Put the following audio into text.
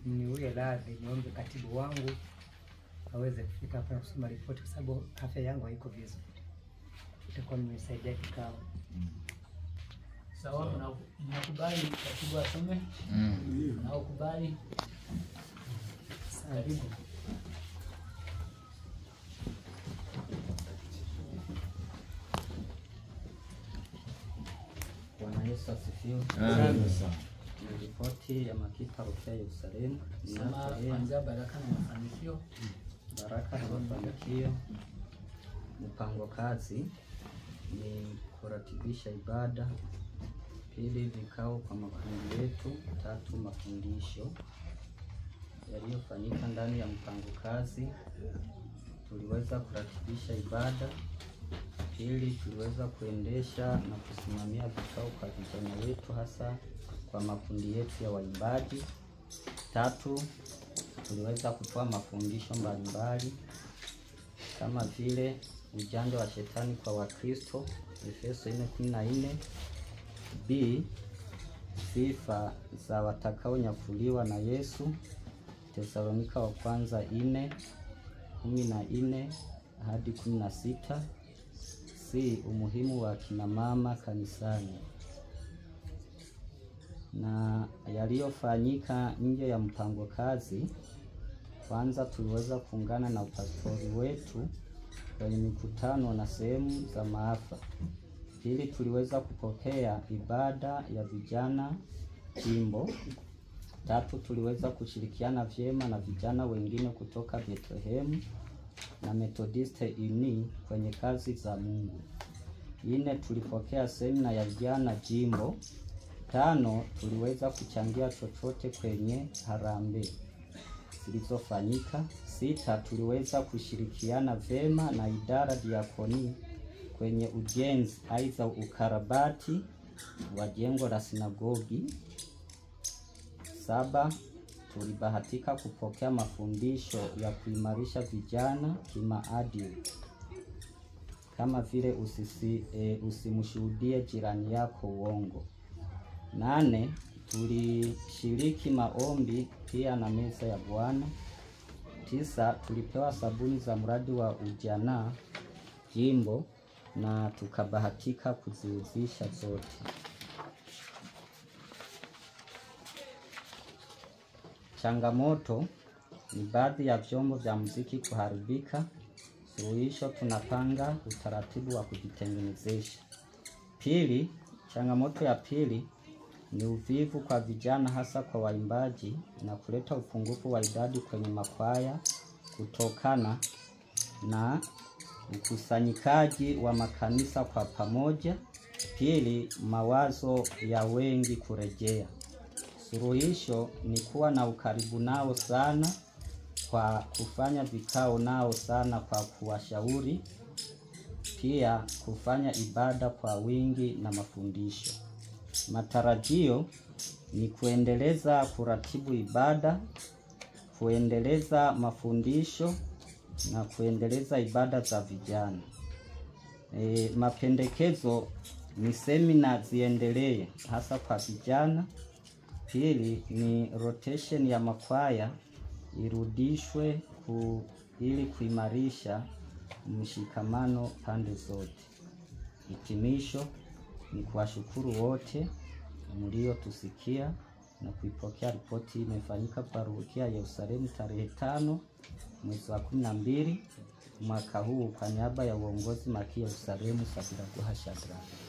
niuye radhi, niombe katibu wangu aweze kufika hapa na kusoma ripoti, kwa sababu afya yangu haiko vizuri. Itakuwa nimesaidia kikao. Sawa, nakubali katibu asome. Na ukubali. Karibu. Bwana Yesu asifiwe. Ni ripoti ya Makita Rufia Yerusalemu. Kwanza baraka na mafanikio. Baraka na mafanikio. Mpango kazi ni kuratibisha ibada. Pili, vikao kwa makundi yetu. Tatu, mafundisho yaliyofanyika ndani ya mpango kazi. Tuliweza kuratibisha ibada. Pili, tuliweza kuendesha na kusimamia vikao kwa vijana wetu, hasa kwa makundi yetu ya waimbaji. Tatu, tuliweza kutoa mafundisho mbalimbali kama vile ujanja wa shetani kwa Wakristo, Efeso 4:14. B, sifa za watakaonyakuliwa na Yesu, Tesalonika wa kwanza 4:14 hadi 16. C, umuhimu wa kina mama kanisani. Na yaliyofanyika nje ya mpango kazi, kwanza tuliweza kuungana na upastori wetu kwenye mikutano na sehemu za maafa. Pili, tuliweza kupokea ibada ya vijana jimbo. Tatu, tuliweza kushirikiana vyema na vijana wengine kutoka Bethlehem na Methodiste ini kwenye kazi za Mungu. 4, tulipokea semina ya vijana jimbo. 5, tuliweza kuchangia chochote kwenye harambee zilizofanyika. 6, tuliweza kushirikiana vyema na idara diakoni kwenye ujenzi aidha ukarabati wa jengo la sinagogi. 7, tulibahatika kupokea mafundisho ya kuimarisha vijana kimaadili kama vile usimshuhudie jirani yako uongo. 8, tulishiriki maombi pia na meza ya Bwana. 9, tulipewa sabuni za mradi wa ujana jimbo na tukabahatika kuziuzisha zote. Changamoto ni baadhi ya vyombo vya muziki kuharibika. Suluhisho, tunapanga utaratibu wa kujitengenezesha. Pili, changamoto ya pili ni uvivu kwa vijana, hasa kwa waimbaji, na kuleta upungufu wa idadi kwenye makwaya kutokana na ukusanyikaji wa makanisa kwa pamoja. Pili, mawazo ya wengi kurejea. Suluhisho ni kuwa na ukaribu nao sana kwa kufanya vikao nao sana kwa kuwashauri. Pia kufanya ibada kwa wingi na mafundisho. Matarajio ni kuendeleza kuratibu ibada, kuendeleza mafundisho na kuendeleza ibada za vijana. Mapendekezo ni semina ziendelee hasa kwa vijana. Pili, ni rotation ya makwaya irudishwe ili kuimarisha mshikamano pande zote. Hitimisho ni kuwashukuru wote mliotusikia na kuipokea ripoti. Imefanyika parokia ya Yerusalemu tarehe 5 mwezi wa 12 mwaka huu kwa niaba ya uongozi Makia Yerusalemu Sabiraguha Shadraka.